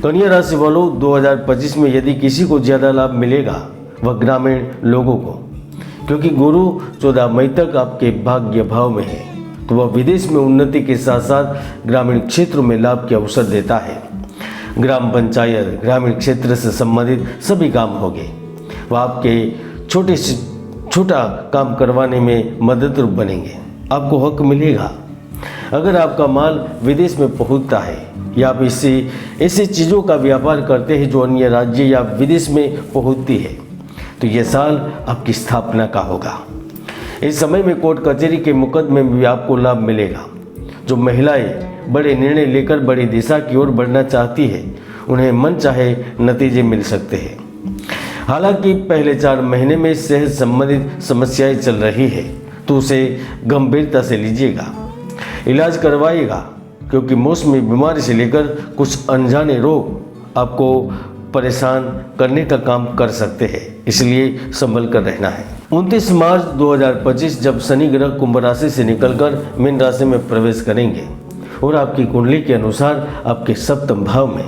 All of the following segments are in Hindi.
कन्या राशि वालों, 2025 में यदि किसी को ज़्यादा लाभ मिलेगा वह ग्रामीण लोगों को, क्योंकि गुरु 14 मई तक आपके भाग्य भाव में है, तो वह विदेश में उन्नति के साथ साथ ग्रामीण क्षेत्रों में लाभ के अवसर देता है। ग्राम पंचायत, ग्रामीण क्षेत्र से संबंधित सभी काम होंगे। वह आपके छोटे से छोटा काम करवाने में मददरूप बनेंगे। आपको हक मिलेगा। अगर आपका माल विदेश में पहुंचता है या आप इससे ऐसी चीज़ों का व्यापार करते हैं जो अन्य राज्य या विदेश में पहुंचती है, तो यह साल आपकी स्थापना का होगा। इस समय में कोर्ट कचहरी के मुकदमे में भी आपको लाभ मिलेगा। जो महिलाएं बड़े निर्णय लेकर बड़ी दिशा की ओर बढ़ना चाहती है, उन्हें मन चाहे नतीजे मिल सकते हैं। हालांकि पहले 4 महीने में सेहत संबंधित समस्याएं चल रही है, तो उसे गंभीरता से लीजिएगा, इलाज करवाइएगा, क्योंकि मौसमी बीमारी से लेकर कुछ अनजाने रोग आपको परेशान करने का काम कर सकते हैं, इसलिए संभल कर रहना है। 29 मार्च 2025 जब शनि ग्रह कुंभ राशि से निकलकर मीन राशि में प्रवेश करेंगे और आपकी कुंडली के अनुसार आपके सप्तम भाव में,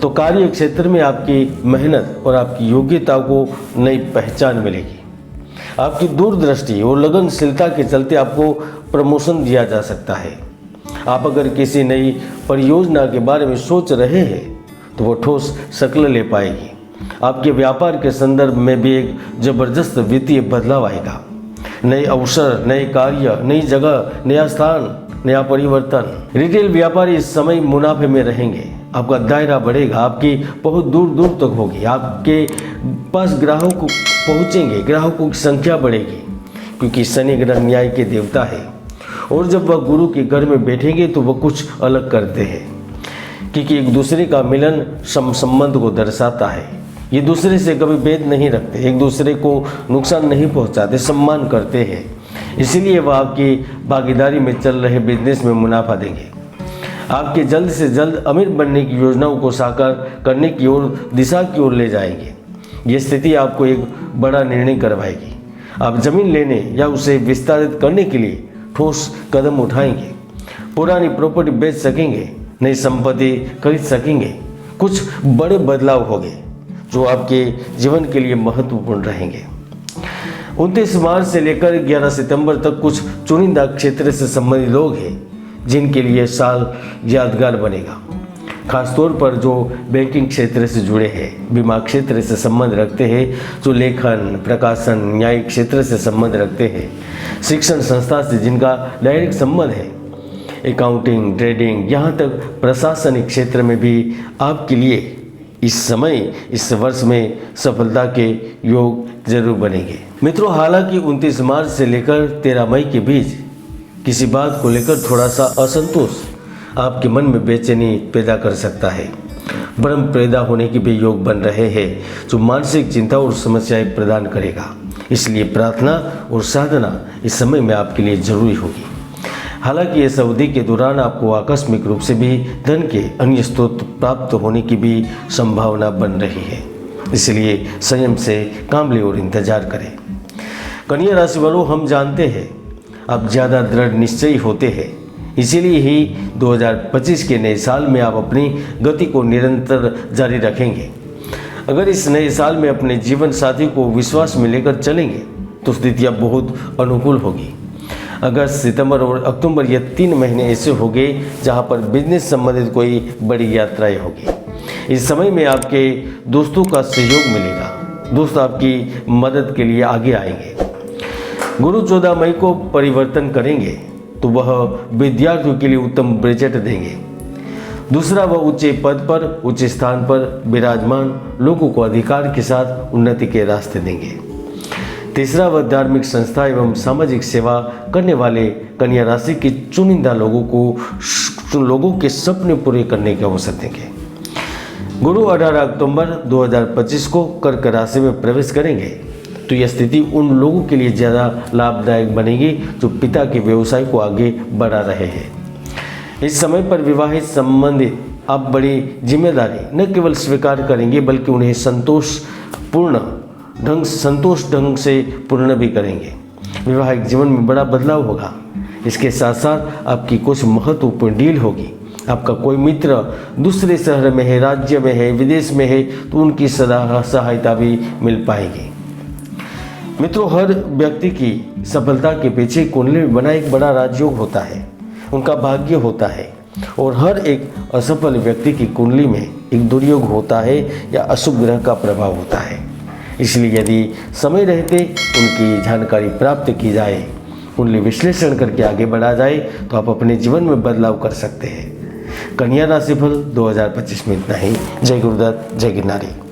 तो कार्य क्षेत्र में आपकी मेहनत और आपकी योग्यता को नई पहचान मिलेगी। आपकी दूरदृष्टि और लगनशीलता के चलते आपको प्रमोशन दिया जा सकता है। आप अगर किसी नई परियोजना के बारे में सोच रहे हैं तो वो ठोस शक्ल ले पाएगी। आपके व्यापार के संदर्भ में भी एक जबरदस्त वित्तीय बदलाव आएगा। नए अवसर, नए कार्य, नई जगह, नया स्थान, नया परिवर्तन। रिटेल व्यापारी इस समय मुनाफे में रहेंगे। आपका दायरा बढ़ेगा, आपकी बहुत दूर दूर तक होगी। आपके पास ग्राहक पहुँचेंगे, ग्राहकों की संख्या बढ़ेगी, क्योंकि शनि ग्रह न्याय के देवता है और जब वह गुरु के घर में बैठेंगे तो वह कुछ अलग करते हैं, क्योंकि एक दूसरे का मिलन संबंध को दर्शाता है। ये दूसरे से कभी भेद नहीं रखते, एक दूसरे को नुकसान नहीं पहुंचाते, सम्मान करते हैं। इसीलिए वह आपकी भागीदारी में चल रहे बिजनेस में मुनाफा देंगे। आपके जल्द से जल्द अमीर बनने की योजनाओं को साकार करने की ओर, दिशा की ओर ले जाएंगे। ये स्थिति आपको एक बड़ा निर्णय करवाएगी। आप जमीन लेने या उसे विस्तारित करने के लिए ठोस कदम उठाएंगे। पुरानी प्रॉपर्टी बेच सकेंगे, नई संपत्ति खरीद सकेंगे। कुछ बड़े बदलाव होंगे जो आपके जीवन के लिए महत्वपूर्ण रहेंगे। 29 मार्च से लेकर 11 सितंबर तक कुछ चुनिंदा क्षेत्र से संबंधित लोग हैं जिनके लिए साल यादगार बनेगा। खासतौर पर जो बैंकिंग क्षेत्र से जुड़े हैं, बीमा क्षेत्र से संबंध रखते हैं, जो लेखन, प्रकाशन, न्यायिक क्षेत्र से संबंध रखते हैं, शिक्षण संस्था से जिनका डायरेक्ट संबंध है, अकाउंटिंग, ट्रेडिंग, यहाँ तक प्रशासनिक क्षेत्र में भी आपके लिए इस समय, इस वर्ष में सफलता के योग जरूर बनेंगे। मित्रों, हालांकि 29 मार्च से लेकर 13 मई के बीच किसी बात को लेकर थोड़ा सा असंतोष आपके मन में बेचैनी पैदा कर सकता है। भ्रम पैदा होने के भी योग बन रहे हैं जो मानसिक चिंता और समस्याएं प्रदान करेगा। इसलिए प्रार्थना और साधना इस समय में आपके लिए जरूरी होगी। हालांकि इस अवधि के दौरान आपको आकस्मिक रूप से भी धन के अन्य स्रोत प्राप्त होने की भी संभावना बन रही है, इसलिए संयम से काम लें और इंतजार करें। कन्या राशि वालों, हम जानते हैं आप ज़्यादा दृढ़ निश्चयी होते हैं, इसीलिए ही 2025 के नए साल में आप अपनी गति को निरंतर जारी रखेंगे। अगर इस नए साल में अपने जीवन साथी को विश्वास में लेकर चलेंगे तो स्थितियाँ बहुत अनुकूल होगी। अगस्त, सितंबर और अक्टूबर ये 3 महीने ऐसे होंगे जहाँ पर बिजनेस संबंधित कोई बड़ी यात्राएं होगी। इस समय में आपके दोस्तों का सहयोग मिलेगा। दोस्त आपकी मदद के लिए आगे आएंगे। गुरु 14 मई को परिवर्तन करेंगे तो वह विद्यार्थियों के लिए उत्तम बजट देंगे। दूसरा, वह ऊंचे पद पर, ऊंचे स्थान पर विराजमान लोगों को अधिकार के साथ उन्नति के रास्ते देंगे। तीसरा, वह धार्मिक संस्था एवं सामाजिक सेवा करने वाले कन्या राशि के चुनिंदा लोगों के सपने पूरे करने के अवसर देंगे। गुरु 18 अक्टूबर 2025 को कर्क राशि में प्रवेश करेंगे तो यह स्थिति उन लोगों के लिए ज़्यादा लाभदायक बनेगी जो पिता के व्यवसाय को आगे बढ़ा रहे हैं। इस समय पर विवाहित संबंधित आप बड़ी जिम्मेदारी न केवल स्वीकार करेंगे बल्कि उन्हें संतोष ढंग से पूर्ण भी करेंगे। वैवाहिक जीवन में बड़ा बदलाव होगा। इसके साथ साथ आपकी कुछ महत्वपूर्ण डील होगी आपका कोई मित्र दूसरे शहर में है, राज्य में है, विदेश में है, तो उनकी सहायता भी मिल पाएगी। मित्रों, हर व्यक्ति की सफलता के पीछे कुंडली में बना एक बड़ा राजयोग होता है, उनका भाग्य होता है। और हर एक असफल व्यक्ति की कुंडली में एक दुर्योग होता है या अशुभ ग्रह का प्रभाव होता है। इसलिए यदि समय रहते उनकी जानकारी प्राप्त की जाए, कुंडली विश्लेषण करके आगे बढ़ा जाए, तो आप अपने जीवन में बदलाव कर सकते हैं। कन्या राशिफल 2025 में इतना ही। जय गुरुदत्त, जय गिरनारी।